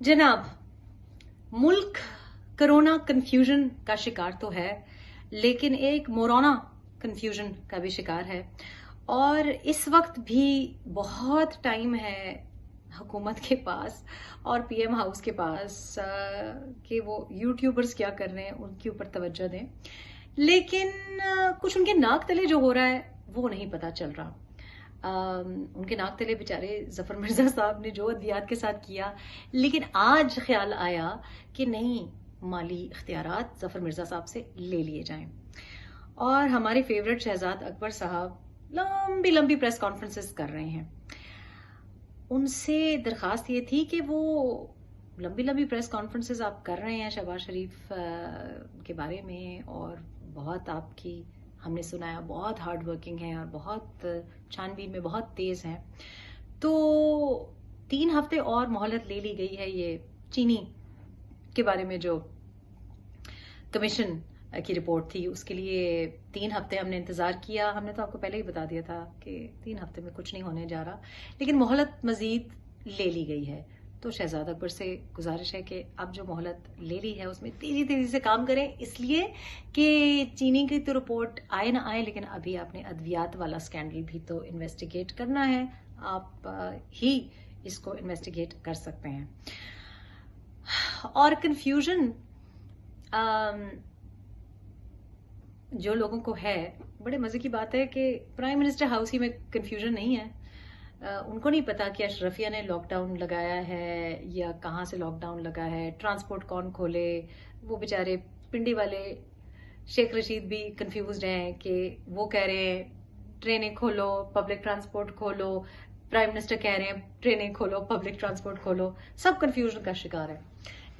जनाब, मुल्क corona confusion का शिकार तो है, लेकिन एक मोराना कंफ्यूजन का भी शिकार है। और इस वक्त भी बहुत टाइम है हुकूमत के पास और पीएम हाउस के पास कि वो यूट्यूबर्स क्या कर रहे हैं उनके ऊपर तवज्जो दें, लेकिन कुछ उनके नाक तले जो हो रहा है वो नहीं पता चल रहा। उनके नाक तले बेचारे जफर मिर्जा साहब ने जो अद्वियात के साथ किया, लेकिन आज ख्याल आया कि नहीं, माली इख्तियारात जफर मिर्जा साहब से ले लिए जाएं। और हमारे फेवरेट शहजाद अकबर साहब लंबी लंबी प्रेस कॉन्फ्रेंसेस कर रहे हैं। उनसे दरखास्त ये थी कि वो लंबी लंबी प्रेस कॉन्फ्रेंसेस आप कर रहे हैं शहबाज शरीफ के बारे में, और बहुत आपकी हमने सुना है बहुत हार्ड वर्किंग है और बहुत छानबीन में बहुत तेज हैं, तो 3 हफ्ते और मोहलत ले ली गई है ये चीनी के बारे में जो कमीशन की रिपोर्ट थी उसके लिए 3 हफ्ते हमने इंतजार किया। हमने तो आपको पहले ही बता दिया था कि 3 हफ्ते में कुछ नहीं होने जा रहा, लेकिन मोहलत मजीद ले ली गई है। तो शहजाद अकबर से गुजारिश है कि अब जो मोहलत ले ली है उसमें तेजी तेजी से काम करें, इसलिए कि चीनी की तो रिपोर्ट आए ना आए, लेकिन अभी आपने अद्वियात वाला स्कैंडल भी तो इन्वेस्टिगेट करना है। आप ही इसको इन्वेस्टिगेट कर सकते हैं। और कंफ्यूजन जो लोगों को है, बड़े मजे की बात है कि प्राइम मिनिस्टर हाउस ही में कंफ्यूजन नहीं है। उनको नहीं पता कि अशरफिया ने लॉकडाउन लगाया है या कहाँ से लॉकडाउन लगा है, ट्रांसपोर्ट कौन खोले। वो बेचारे पिंडी वाले शेख रशीद भी कंफ्यूज हैं कि वो कह रहे हैं ट्रेनें खोलो, पब्लिक ट्रांसपोर्ट खोलो, प्राइम मिनिस्टर कह रहे हैं ट्रेनें खोलो, पब्लिक ट्रांसपोर्ट खोलो। सब कंफ्यूजन का शिकार है,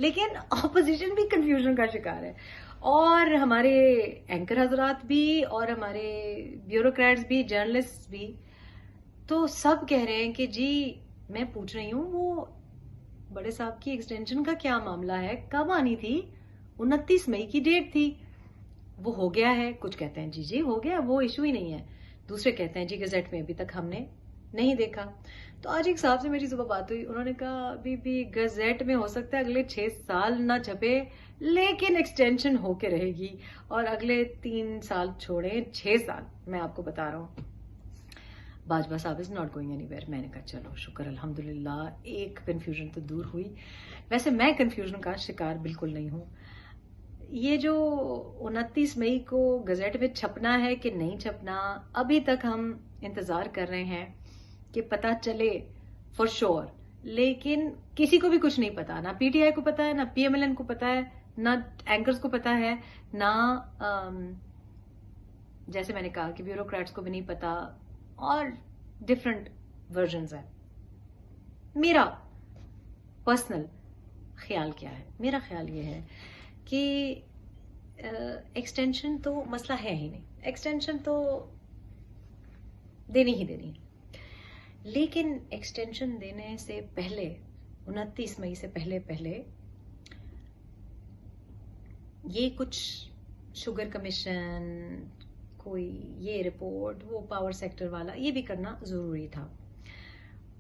लेकिन ऑपोजिशन भी कंफ्यूजन का शिकार है, और हमारे एंकर हजरात भी और हमारे ब्यूरोक्रेट्स भी, जर्नलिस्ट भी। तो सब कह रहे हैं कि जी, मैं पूछ रही हूँ वो बड़े साहब की एक्सटेंशन का क्या मामला है, कब आनी थी? 29 मई की डेट थी, वो हो गया है। कुछ कहते हैं जी जी हो गया, वो इशू ही नहीं है। दूसरे कहते हैं जी गजेट में अभी तक हमने नहीं देखा। तो आज एक साहब से मेरी सुबह बात हुई, उन्होंने कहा अभी भी गजेट में हो सकता है अगले 6 साल ना छपे, लेकिन एक्सटेंशन होके रहेगी, और अगले 3 साल छोड़े 6 साल मैं आपको बता रहा हूँ। बाजवा साहब इज नॉट गोइंग एनीवेयर। मैंने कहा चलो शुक्र अल्हम्दुलिल्लाह, एक कंफ्यूजन तो दूर हुई। वैसे मैं कंफ्यूजन का शिकार बिल्कुल नहीं हूँ। ये जो 29 मई को गजेट में छपना है कि नहीं छपना, अभी तक हम इंतजार कर रहे हैं कि पता चले फॉर श्योर, लेकिन किसी को भी कुछ नहीं पता। ना पीटीआई को पता है, ना पीएमएलएन को पता है, ना एंकर्स को पता है, ना जैसे मैंने कहा कि ब्यूरोक्रेट्स को भी नहीं पता, और डिफरेंट वर्जन्स है। मेरा पर्सनल ख्याल क्या है? मेरा ख्याल ये है कि एक्सटेंशन तो मसला है ही नहीं, एक्सटेंशन तो देनी ही देनी है, लेकिन एक्सटेंशन देने से पहले 29 मई से पहले ये कुछ शुगर कमीशन, कोई ये रिपोर्ट, वो पावर सेक्टर वाला, ये भी करना जरूरी था।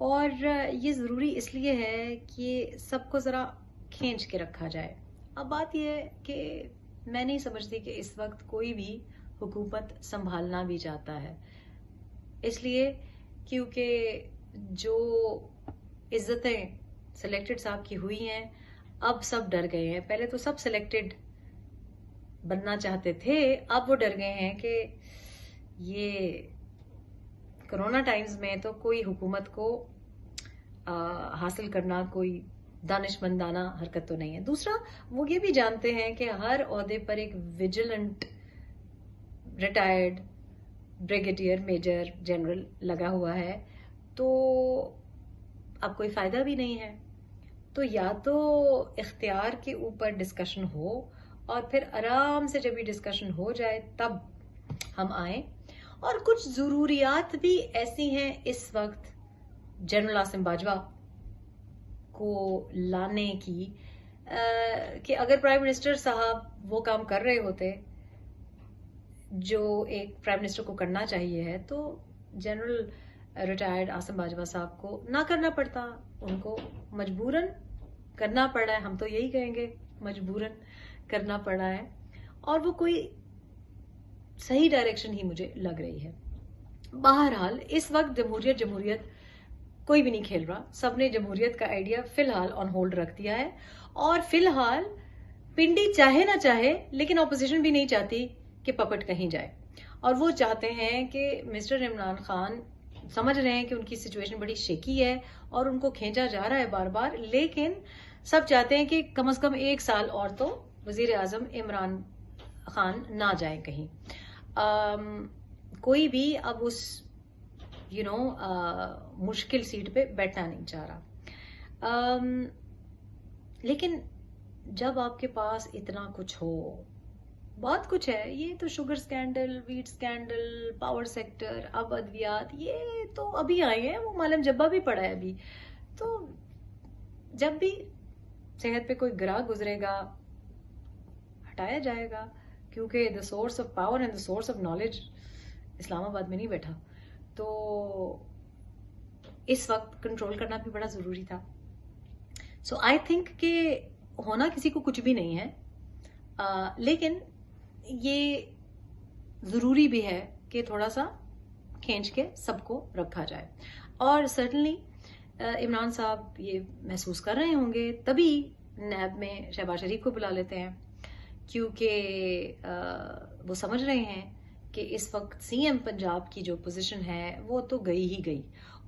और ये जरूरी इसलिए है कि सबको जरा खींच के रखा जाए। अब बात यह है कि मैं नहीं समझती कि इस वक्त कोई भी हुकूमत संभालना भी चाहता है, इसलिए क्योंकि जो इज्जतें सिलेक्टेड साहब की हुई हैं, अब सब डर गए हैं। पहले तो सब सिलेक्टेड बनना चाहते थे, अब वो डर गए हैं कि ये कोरोना टाइम्स में तो कोई हुकूमत को हासिल करना कोई दानिशमंदाना हरकत तो नहीं है। दूसरा, वो ये भी जानते हैं कि हर ओहदे पर एक vigilant retired brigadier, major, general लगा हुआ है, तो अब कोई फायदा भी नहीं है। तो या तो इख्तियार के ऊपर डिस्कशन हो, और फिर आराम से जब ये डिस्कशन हो जाए तब हम आए। और कुछ जरूरियात भी ऐसी हैं इस वक्त जनरल आसिम बाजवा को लाने की, कि अगर प्राइम मिनिस्टर साहब वो काम कर रहे होते जो एक प्राइम मिनिस्टर को करना चाहिए है, तो जनरल रिटायर्ड आसिम बाजवा साहब को ना करना पड़ता, उनको मजबूरन کرنا پڑا ہے, ہم تو یہی کہیں گے مجبوراً کرنا پڑا ہے, اور وہ کوئی صحیح ڈائریکشن ہی مجھے لگ رہی ہے. بہرحال اس وقت جمہوریت کوئی بھی نہیں کھیل رہا, سب نے جمہوریت کا آئیڈیا فی الحال آن ہولڈ رکھ دیا ہے, اور فی الحال پنڈی چاہے نہ چاہے لیکن اپوزیشن بھی نہیں چاہتی کہ پپٹ کہیں جائے, اور وہ چاہتے ہیں کہ مسٹر عمران خان سمجھ رہے ہیں کہ ان کی سچویشن بڑی شیکی ہے اور ان کو کھینچا جا رہا ہے بار بار, لیکن سب چاہتے ہیں کہ کم از کم 1 سال اور تو وزیر اعظم عمران خان نہ جائیں کہیں. کوئی بھی اب اس مشکل سیٹ پہ بیٹھنا نہیں چاہ رہا. لیکن جب آپ کے پاس اتنا کچھ ہو, بہت کچھ ہے, یہ تو sugar scandal, wheat scandal, power sector, اب ادویات, یہ تو ابھی آئے ہیں, وہ معلوم جبہ بھی پڑا ہے ابھی. تو جب بھی صحت پہ کوئی گراہ گزرے گا ہٹایا جائے گا, کیونکہ the source of power and the source of knowledge Islamabad میں نہیں بیٹھا. تو اس وقت کنٹرول کرنا بھی بڑا ضروری تھا. سو آئی تھنک کہ ہونا کسی کو کچھ بھی نہیں ہے, لیکن یہ ضروری بھی ہے کہ تھوڑا سا کھینچ کے سب کو رکھا جائے. اور سرٹنلی عمران صاحب یہ محسوس کر رہے ہوں گے, تبھی نیب میں شہباز شریف کو بلا لیتے ہیں, کیونکہ وہ سمجھ رہے ہیں کہ اس وقت سی ایم پنجاب کی جو پوزیشن ہے وہ تو گئی ہی گئی,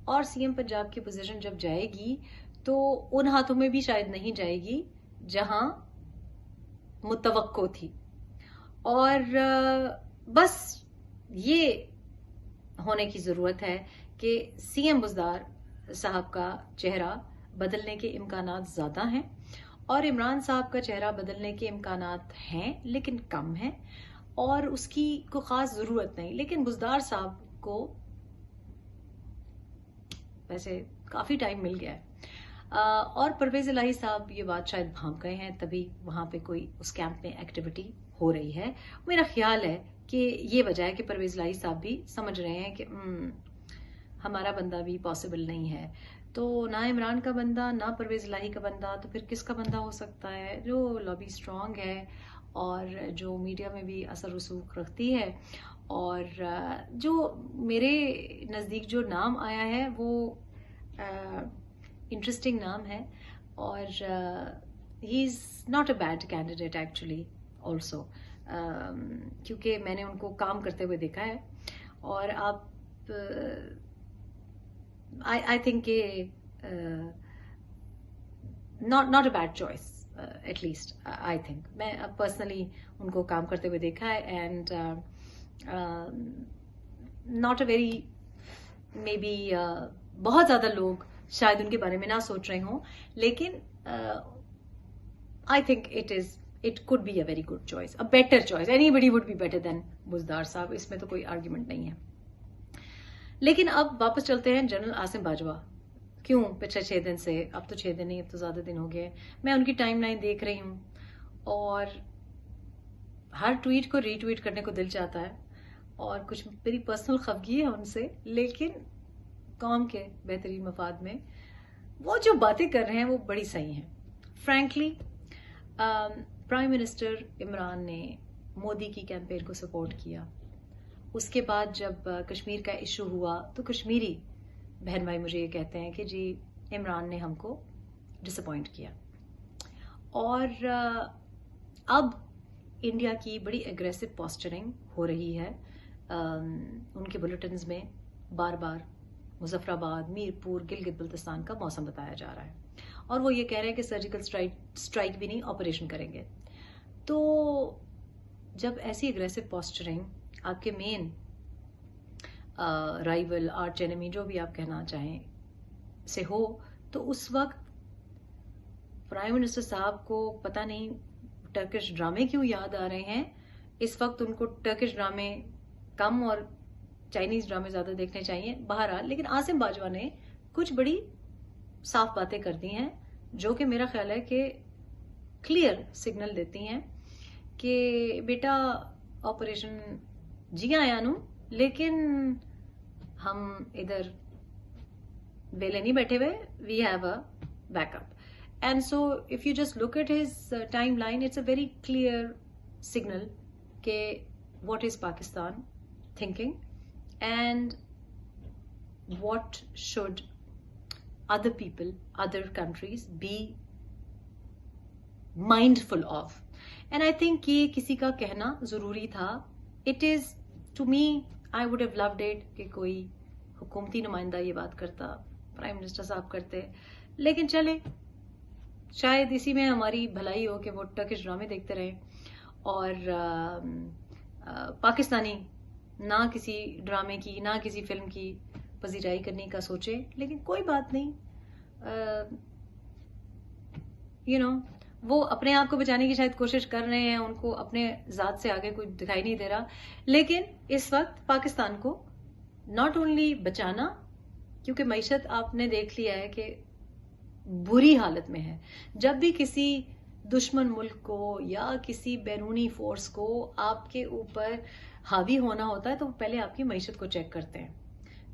اور سی ایم پنجاب کی پوزیشن جب جائے گی تو ان ہاتھوں میں بھی شاید نہیں جائے گی جہاں متوقع تھی. اور بس یہ ہونے کی ضرورت ہے کہ سی ایم بزدار صاحب کا چہرہ بدلنے کے امکانات زیادہ ہیں, اور عمران صاحب کا چہرہ بدلنے کے امکانات ہیں لیکن کم ہیں, اور اس کی کوئی خاص ضرورت نہیں. لیکن بزدار صاحب کو ویسے کافی ٹائم مل گیا ہے, اور پرویز الہی صاحب یہ بات شاید بھانپ گئے ہیں, تبھی وہاں پہ کوئی اس کیمپ میں ایکٹیویٹی ہو رہی ہے. میرا خیال ہے کہ یہ وجہ ہے کہ پرویز الہی صاحب بھی سمجھ رہے ہیں کہ ہمارا بندہ بھی پاسبل نہیں ہے, تو نہ عمران کا بندہ نہ پرویز الہی کا بندہ, تو پھر کس کا بندہ ہو سکتا ہے؟ جو لابی اسٹرانگ ہے اور جو میڈیا میں بھی اثر رسوخ رکھتی ہے, اور جو میرے نزدیک جو نام آیا ہے وہ انٹرسٹنگ نام ہے, اور he is not a bad candidate actually also, کیونکہ میں نے ان کو کام کرتے ہوئے دیکھا ہے. اور آپ آئی تھنک کہ not a bad choice, at least I think. میں پرسنلی ان کو کام کرتے ہوئے دیکھا ہے, and not a very maybe بہت زیادہ لوگ شاید ان کے بارے میں نہ سوچ رہے ہوں, لیکن I think it could be a very good choice, a better choice. Anybody would be better than Buzdar sahab, اس میں تو کوئی آرگیومنٹ نہیں ہے. لیکن اب واپس چلتے ہیں جنرل عاصم باجوہ. کیوں پچھلے 6 دن سے, اب تو 6 دن نہیں, اب تو زیادہ دن ہو گئے, میں ان کی ٹائم لائن دیکھ رہی ہوں, اور ہر ٹویٹ کو ری ٹویٹ کرنے کو دل چاہتا ہے, اور کچھ میری پرسنل خفگی ہے ان سے, لیکن قوم کے بہترین مفاد میں وہ جو باتیں کر رہے ہیں وہ بڑی صحیح ہیں. فرینکلی پرائم منسٹر عمران نے مودی کی کیمپین کو سپورٹ کیا. اس کے بعد جب کشمیر کا ایشو ہوا تو کشمیری بہن بھائی مجھے یہ کہتے ہیں کہ جی عمران نے ہم کو ڈس اپوائنٹ کیا. اور اب انڈیا کی بڑی اگریسو پوسچرنگ ہو رہی ہے. ان کے بلیٹنز میں بار بار مظفر آباد, میرپور, گلگت بلتستان کا موسم بتایا جا رہا ہے, اور وہ یہ کہہ رہے ہیں کہ سرجیکل اسٹرائک بھی نہیں, آپریشن کریں گے. تو جب ایسی اگریسو پوسچرنگ آپ کے مین رائیول, آرچ اینیمی, جو بھی آپ کہنا چاہیں, سے ہو, تو اس وقت پرائم منسٹر صاحب کو پتہ نہیں ٹرکش ڈرامے کیوں یاد آ رہے ہیں. اس وقت ان کو ٹرکش ڈرامے کم اور چائنیز ڈرامے زیادہ دیکھنے چاہیے. بہرحال لیکن عاصم باجوہ نے کچھ بڑی صاف باتیں کر دی ہیں, جو کہ میرا خیال ہے کہ کلیئر سگنل دیتی ہیں کہ بیٹا آپریشن جی آیانو, لیکن ہم ادھر ویلے نہیں بیٹھے ہوئے, we have a backup. And so if you just look at his timeline, it's a very clear signal ke what is Pakistan thinking and what should other people, other countries be mindful of. And I think ये किसी का कहना ज़रूरी था. It is, to me, I would have loved it कि कोई हुकूमती नुमाइंदा ये बात करता, प्राइम मिनिस्टर साहब करते. लेकिन चले, शायद इसी में हमारी भलाई हो कि वो टर्किश ड्रामे देखते रहें और पाकिस्तानी ना किसी ड्रामे की, ना किसी फिल्म की पजीराई करने का सोचे. लेकिन कोई बात नहीं, यू नो, वो अपने आप को बचाने की शायद कोशिश कर रहे हैं, उनको अपने ज़ात से आगे कोई दिखाई नहीं दे रहा. लेकिन इस वक्त पाकिस्तान को नॉट ओनली बचाना, क्योंकि मईशत आपने देख लिया है कि बुरी हालत में है. जब भी किसी दुश्मन मुल्क को या किसी बैरूनी फोर्स को आपके ऊपर हावी होना होता है तो पहले आपकी मईशत को चेक करते हैं.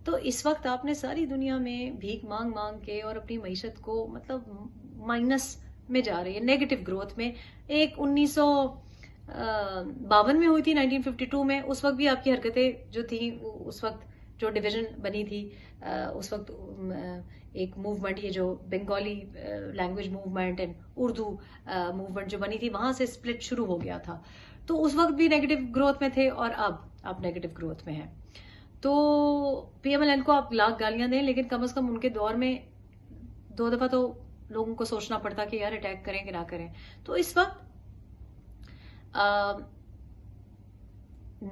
तो इस वक्त आपने सारी दुनिया में भीख मांग मांग के और अपनी मईशत को मतलब माइनस में जा रही है, नेगेटिव ग्रोथ में. एक 1952 में हुई थी, 1952 में, उस वक्त भी आपकी हरकतें जो थी, उस वक्त जो डिवीजन बनी थी, उस वक्त एक मूवमेंट, ये जो Bengali language movement and Urdu movement जो बनी थी, वहां से स्प्लिट शुरू हो गया था. तो उस वक्त भी नेगेटिव ग्रोथ में थे और अब आप नेगेटिव ग्रोथ में हैं. तो PMLN को आप लाख गालियां दें, लेकिन कम से कम उनके दौर में 2 दफा तो लोगों को सोचना पड़ता कि यार अटैक करें कि ना करें. तो इस वक्त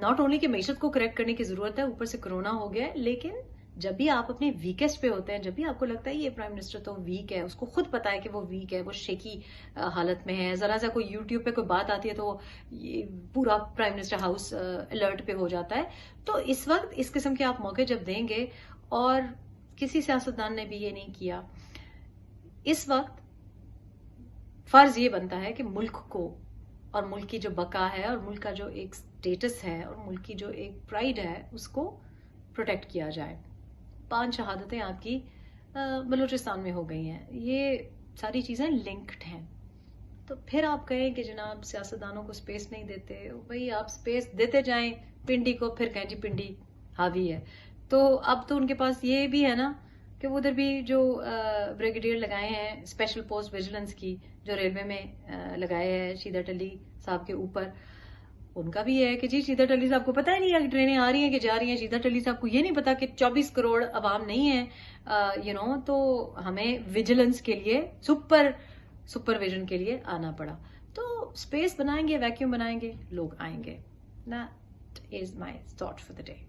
नॉट ओनली कि मईशत को करेक्ट करने की जरूरत है, ऊपर से कोरोना हो गया है. लेकिन जब भी आप अपने वीकेस्ट पे होते हैं, जब भी आपको लगता है ये प्राइम मिनिस्टर तो वीक है, उसको खुद पता है कि वो वीक है, वो शेकी हालत में है, जरा सा कोई यूट्यूब पे कोई बात आती है तो ये पूरा प्राइम मिनिस्टर हाउस अलर्ट पे हो जाता है. तो इस वक्त इस किस्म के आप मौके जब देंगे, और किसी सियासतदान ने भी ये नहीं किया, इस वक्त फर्ज ये बनता है कि मुल्क को और मुल्क की जो बका है और मुल्क का जो एक स्टेटस है और मुल्क की जो एक प्राइड है, उसको प्रोटेक्ट किया जाए. 5 शहादतें आपकी बलूचिस्तान में हो गई हैं. ये सारी चीज़ें लिंक्ड हैं. तो फिर आप कहें कि जनाब सियासतदानों को स्पेस नहीं देते, भाई आप स्पेस देते जाएं पिंडी को, फिर कहें जी पिंडी हावी है. तो अब तो उनके पास ये भी है ना कि उधर भी जो ब्रिगेडियर लगाए हैं स्पेशल पोस्ट विजिलेंस की, जो रेलवे में लगाए हैं शीदत अली साहब के ऊपर, उनका भी है कि जी शीदत अली साहब को पता ही नहीं है कि ट्रेनें आ रही हैं कि जा रही हैं. शीदत अली साहब को ये नहीं पता कि 24 करोड़ अवाम नहीं है, यू नो. तो हमें विजिलेंस के लिए, सुपरविजन के लिए आना पड़ा. तो स्पेस बनाएंगे, वैक्यूम बनाएंगे, लोग आएंगे. That is my thought for the day.